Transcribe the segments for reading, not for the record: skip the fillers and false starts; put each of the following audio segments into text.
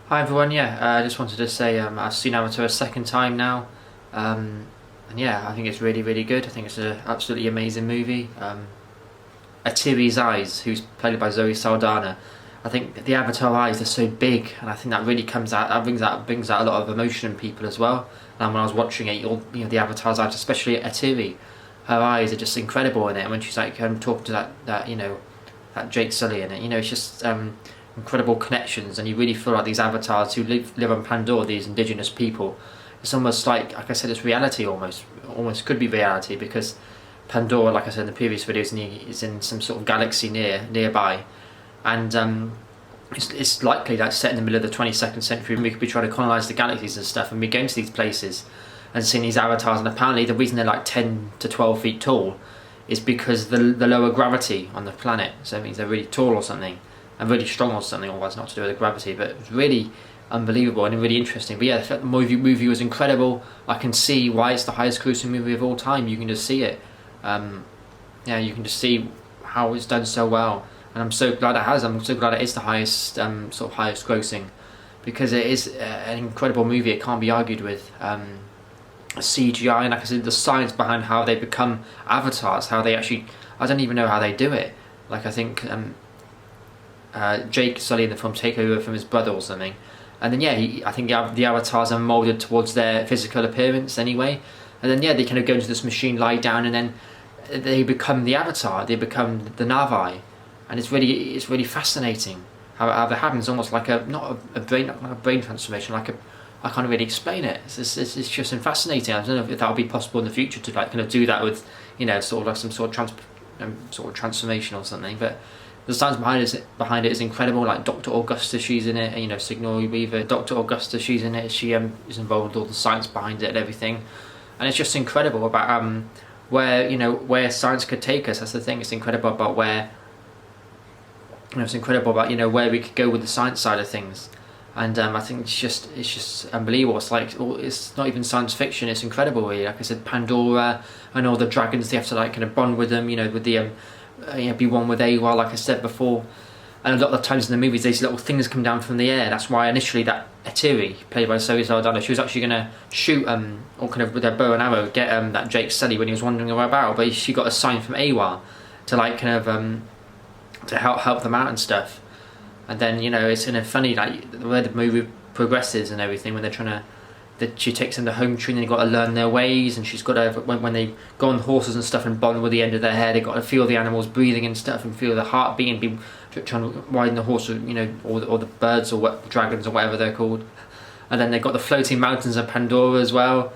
Hi everyone, I just wanted to say I've seen Avatar a second time now, and yeah, I think it's really good. I think it's an absolutely amazing movie. Atiri's eyes, who's played by Zoe Saldana, I think the Avatar eyes are so big, and I think that really comes out, brings out a lot of emotion in people as well. And when I was watching it, the Avatar's eyes, especially Atiri, her eyes are just incredible in it. And when she's like talking to that Jake Sully in it, it's just incredible connections, and you really feel like these avatars who live on Pandora, these indigenous people, it's almost like I said, it's reality almost could be reality, because Pandora, like I said in the previous video, is in some sort of galaxy nearby, and it's likely that set in the middle of the 22nd century, we could be trying to colonize the galaxies and stuff, and we're going to these places and seeing these avatars, and apparently the reason they're like 10 to 12 feet tall is because the lower gravity on the planet, so it means they're really tall or something, and really strong or something, otherwise not to do with the gravity. But it was really unbelievable and really interesting. But yeah, the movie was incredible. I can see why it's the highest grossing movie of all time. You can just see it. You can just see how it's done so well, and I'm so glad it has. I'm so glad it is the highest highest grossing, because it is an incredible movie. It can't be argued with. CGI, and like I said, the science behind how they become avatars, how they actually, I don't even know how they do it. Like I think Jake Sully in the film take over from his brother or something, and then I think the avatars are molded towards their physical appearance anyway, and then they kind of go into this machine, lie down, and then they become the avatar, they become the Navi, and it's really fascinating how that happens, almost like not a brain transformation, I can't really explain it. It's just fascinating. I don't know if that will be possible in the future to like kind of do that with sort of like some sort of transformation or something, but the science behind it is incredible. Like Dr. Augusta, she's in it. Sigourney Weaver, Dr. Augusta, she's in it. She is involved with all the science behind it and everything, and it's just incredible about where science could take us. That's the thing. It's incredible about where where we could go with the science side of things, and I think it's just unbelievable. It's not even science fiction. It's incredible, really. Like I said, Pandora and all the dragons. They have to like kind of bond with them. With the be one with Awa, like I said before. And a lot of the times in the movies, these little things come down from the air. That's why initially that Atiri, played by Zoe Saldana, she was actually going to shoot or kind of with her bow and arrow get that Jake Sully when he was wandering about, but she got a sign from Awa to like kind of to help them out and stuff. And then it's in a funny, like the way the movie progresses and everything, when they're trying to, that she takes them to home training, they've got to learn their ways, and she's got to, when they go on horses and stuff and bond with the end of their hair, they've got to feel the animals breathing and stuff, and feel the heartbeat, and be trying to ride the horse, or the birds or dragons or whatever they're called. And then they've got the floating mountains of Pandora as well,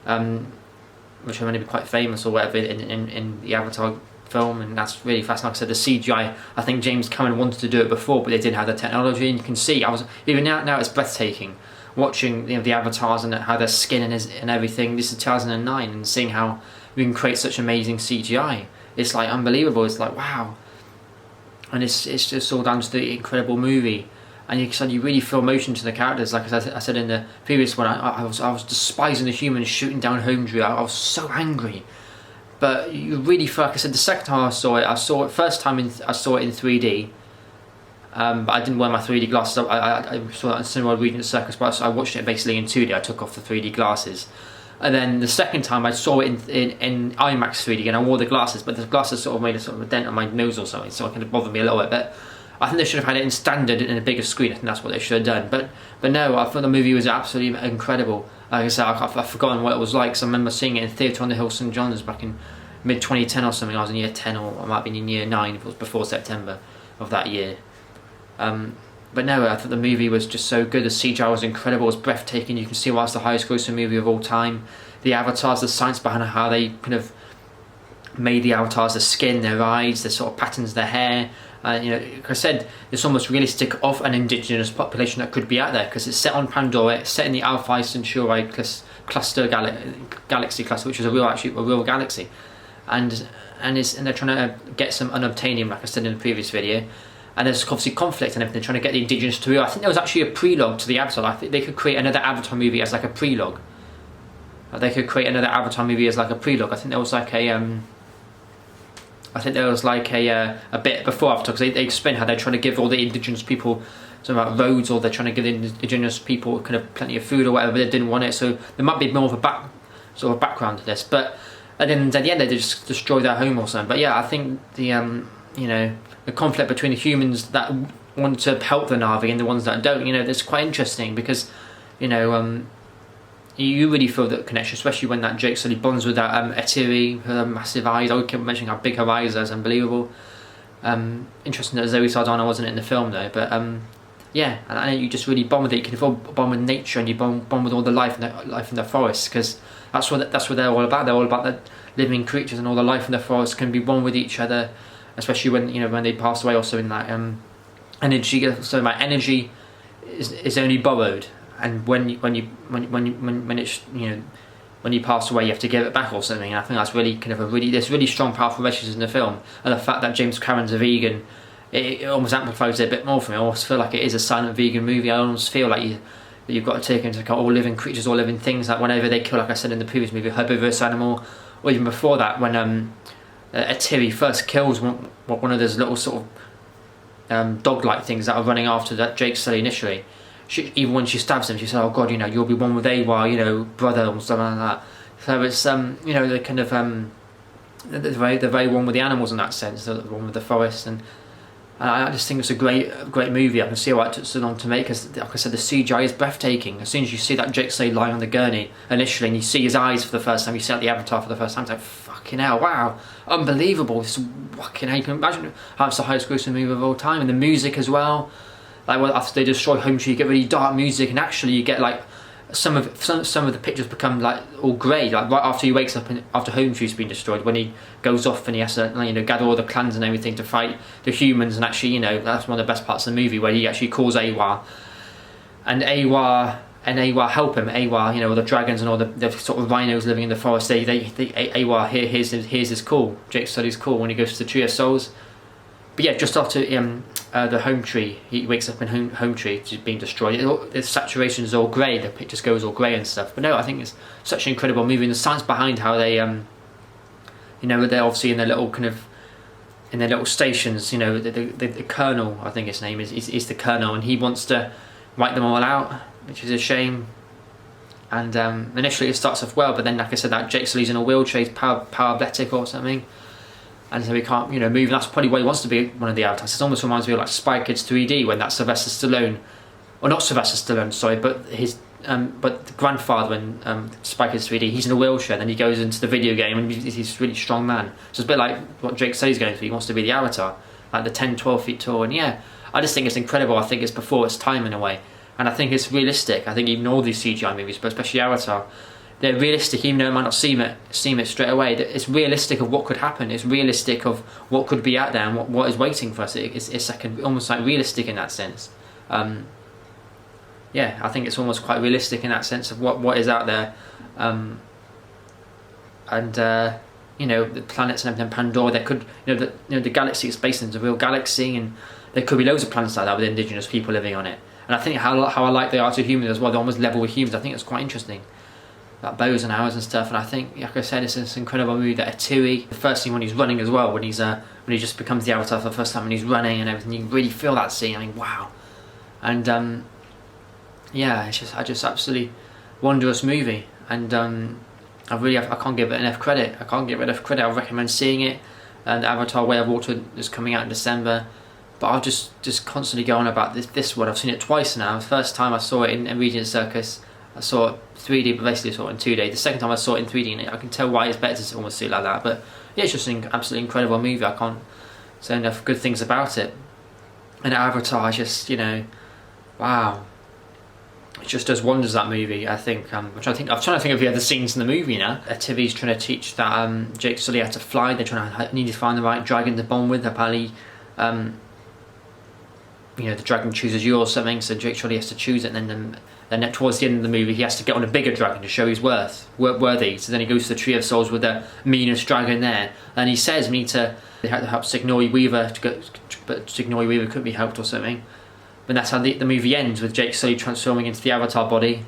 which are going to be quite famous or whatever in the Avatar film, and that's really fascinating. Like I said, the CGI, I think James Cameron wanted to do it before, but they didn't have the technology, and you can see, even now it's breathtaking watching the avatars and how their skin and everything. This is 2009, and seeing how we can create such amazing CGI, it's like unbelievable. It's like wow, and it's just all down to the incredible movie, and you really feel emotion to the characters. Like I said in the previous one, I was despising the humans shooting down Homedrew. I was so angry, but you really feel, like I said, the second time I saw it first time I saw it in 3D. But I didn't wear my 3D glasses. I saw that in Cineworld Regent Circus, but I watched it basically in 2D. I took off the 3D glasses. And then the second time I saw it in IMAX 3D, and I wore the glasses, but the glasses sort of made a dent on my nose or something, so it kind of bothered me a little bit. But I think they should have had it in standard in a bigger screen. I think that's what they should have done. But no, I thought the movie was absolutely incredible. Like I said, I've forgotten what it was like, so I remember seeing it in Theatre on the Hill St John's back in mid-2010 or something. I was in year 10, or I might have been in year 9 if it was before September of that year. But no, I thought the movie was just so good. The CGI was incredible, it was breathtaking. You can see why it's the highest grossing movie of all time. The avatars, the science behind how they kind of made the avatars, the skin, their eyes, the sort of patterns, their hair. Like I said, it's almost realistic of an indigenous population that could be out there, because it's set on Pandora, it's set in the Alpha Centauri cluster galaxy cluster, which is a real galaxy, and they're trying to get some unobtainium, like I said in the previous video. And there's obviously conflict and everything, trying to get the indigenous to. I think there was actually a prelogue to the Avatar. I think they could create another Avatar movie as like a prelogue. I think there was like a bit before Avatar, because they explain how they're trying to give all the indigenous people something about roads, or they're trying to give the indigenous people kind of plenty of food or whatever, but they didn't want it, so there might be more of a background to this. But at the end, they just destroy their home or something. But yeah, I think the the conflict between the humans that want to help the Na'vi and the ones that don't, that's quite interesting, because you really feel that connection, especially when that Jake Sully bonds with that Etiri, her massive eyes. I would keep mentioning how big her eyes are, it's unbelievable. Interesting that Zoe Saldana wasn't in the film though, but yeah, and you just really bond with it. You can bond with nature, and you bond with all the life in the forest, because that's what they're all about. They're all about the living creatures, and all the life in the forest can be one with each other, especially when they pass away. Also in that energy, so my energy is only borrowed, and when you pass away, you have to give it back or something. And I think that's really there's really strong, powerful messages in the film, and the fact that James Cameron's a vegan, it almost amplifies it a bit more for me. I almost feel like it is a silent vegan movie. I almost feel like you've got to take into account all living creatures, all living things. Like whenever they kill, like I said in the previous movie, a herbivorous animal, or even before that, when Etiri first kills one of those little sort of dog-like things that are running after that Jake Sully initially. Even when she stabs him, she said, "Oh God, you'll be one with Awa, brother," or something like that. So it's they're kind of they're very one with the animals in that sense, they're one with the forest, and I just think it's a great movie. I can see why it took so long to make, because like I said, the CGI is breathtaking. As soon as you see that Jake Sully lying on the gurney initially, and you see his eyes for the first time, you see out the avatar for the first time, it's like, fucking hell, wow, unbelievable. This is fucking hell. You can imagine how it's the highest grossing movie of all time, and the music as well. Like after they destroy Home Tree, you get really dark music, and actually you get like some of the pictures become like all grey. Like right after he wakes up and after Home Tree's been destroyed, when he goes off and he has to gather all the clans and everything to fight the humans, and actually that's one of the best parts of the movie, where he actually calls Awa, and Awa help him. Awa, all the dragons and all the sort of rhinos living in the forest. Awa hears his call, Jake Sully's call, when he goes to the Tree of Souls. But yeah, just after the Home Tree, he wakes up in Home Tree being destroyed. The saturation is all grey, the picture goes all grey and stuff. But no, I think it's such an incredible movie, and the science behind how they, they're obviously in their little stations. The Colonel, I think his name is the Colonel, and he wants to wipe them all out, which is a shame. And initially it starts off well, but then, like I said, that Jake Sully's in a wheelchair, he's paralytic or something. And so he can't, move. And that's probably why he wants to be one of the avatars. It almost reminds me of like Spy Kids 3D, when that Sylvester Stallone, or not Sylvester Stallone, sorry, but but the grandfather in Spy Kids 3D, he's in a wheelchair. Then he goes into the video game, and he's a really strong man. So it's a bit like what Jake Sully's going through. He wants to be the avatar, like the 10, 12 feet tall. And yeah, I just think it's incredible. I think it's before its time in a way, and I think it's realistic. I think even all these CGI movies, but especially Avatar, they're realistic, even though it might not seem it straight away. It's realistic of what could happen. It's realistic of what could be out there and what is waiting for us. It's almost like realistic in that sense. Yeah, I think it's almost quite realistic in that sense of what is out there. The planets and everything, Pandora. There could, the galaxy is based in a real galaxy, and there could be loads of planets like that with indigenous people living on it. And I think how I like they are to humans as well. They're almost level with humans. I think it's quite interesting. Like bows and arrows and stuff, and I think, like I said, it's this incredible movie. That Etiri, the first scene when he's running as well, when he just becomes the avatar for the first time and he's running and everything, you really feel that scene. I mean, wow. And yeah, it's just absolutely wondrous movie, and I can't give it enough credit. I recommend seeing it. And Avatar: Way of Water is coming out in December, but I'll just constantly go on about this one. I've seen it twice now. The first time I saw it in Regent Circus, I saw it 3D, but basically I saw it in 2D. The second time I saw it in 3D, and I can tell why it's better to almost see it like that. But yeah, it's just an absolutely incredible movie. I can't say enough good things about it. And Avatar, wow, it just does wonders, that movie. I think I'm trying to think of the other scenes in the movie now. Tivi's trying to teach that Jake Sully how to fly. They're trying to need to find the right dragon to bond with. Apparently, the dragon chooses you or something, so Jake Sully has to choose it, and then towards the end of the movie he has to get on a bigger dragon to show he's worthy. So then he goes to the Tree of Souls with the meanest dragon there, and he says we need to help Sigourney Weaver but Sigourney Weaver couldn't be helped or something. But that's how the movie ends, with Jake Sully transforming into the Avatar body,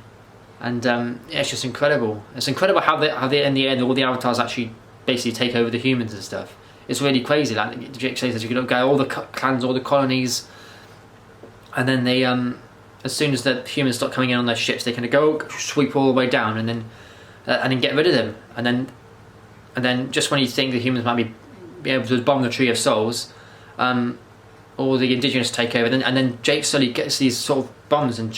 and it's just incredible. It's incredible how they in the end all the avatars actually basically take over the humans and stuff. It's really crazy. Like Jake Sully says, you can look at all the clans, all the colonies. and then they as soon as the humans start coming in on their ships, they kind of go sweep all the way down, and then get rid of them, and then just when you think the humans might be able to bomb the Tree of Souls, all the indigenous take over, and then Jake Sully gets these sort of bombs and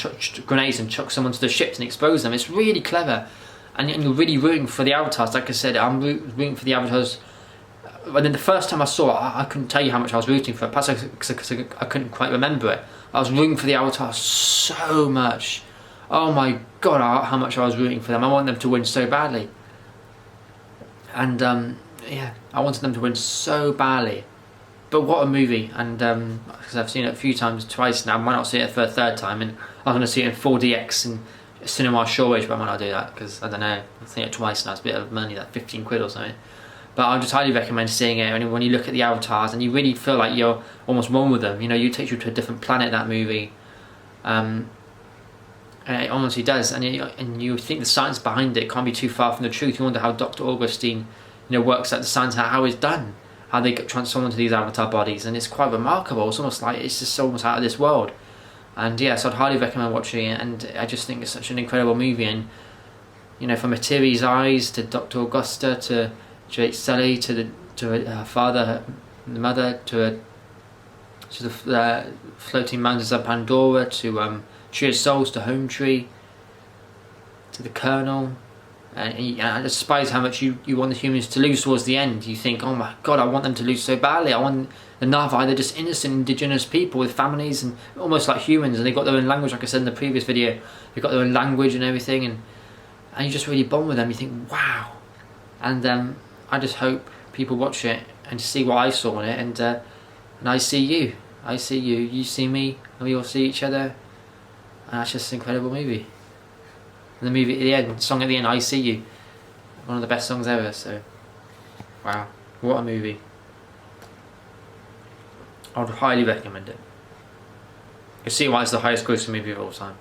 grenades and chucks them onto the ships and exposes them. It's really clever, and you're really rooting for the avatars. Like I said, I'm rooting for the avatars. And then the first time I saw it, I couldn't tell you how much I was rooting for it, perhaps because I couldn't quite remember it. I was rooting for the avatars so much. Oh my god, how much I was rooting for them. I want them to win so badly. And yeah, I wanted them to win so badly. But what a movie. And because I've seen it a few times, twice now, I might not see it for a third time, and I'm going to see it in 4DX and Cinema Shoreage, but I might not do that because I don't know, I've seen it twice now. It's a bit of money, like 15 quid or something. But I just highly recommend seeing it. And when you look at the avatars and you really feel like you're almost one with them, you know, you take you to a different planet, that movie. And it honestly does. And you think the science behind it can't be too far from the truth. You wonder how Dr. Augustine, you know, works out the science, how it's done, how they get transformed into these avatar bodies, and it's quite remarkable. It's almost like it's just almost out of this world. And yeah, so I'd highly recommend watching it. And I just think it's such an incredible movie. And you know, from Matiri's eyes to Dr. Augusta to Jake Sully to her father, her mother, to the floating mountains of Pandora, to Tree of Souls, to Home Tree, to the Colonel. And I despise how much you want the humans to lose towards the end. You think, oh my god, I want them to lose so badly. I want the Na'vi, they're just innocent indigenous people with families and almost like humans, and they've got their own language, like I said in the previous video. They've got their own language and everything, and you just really bond with them. You think, wow. And I just hope people watch it and see what I saw in it, and I see you. I see you, you see me, and we all see each other. And that's just an incredible movie. And the movie at the end, song at the end, I See You. One of the best songs ever, so wow, what a movie. I would highly recommend it. You see why it's the highest grossing movie of all time.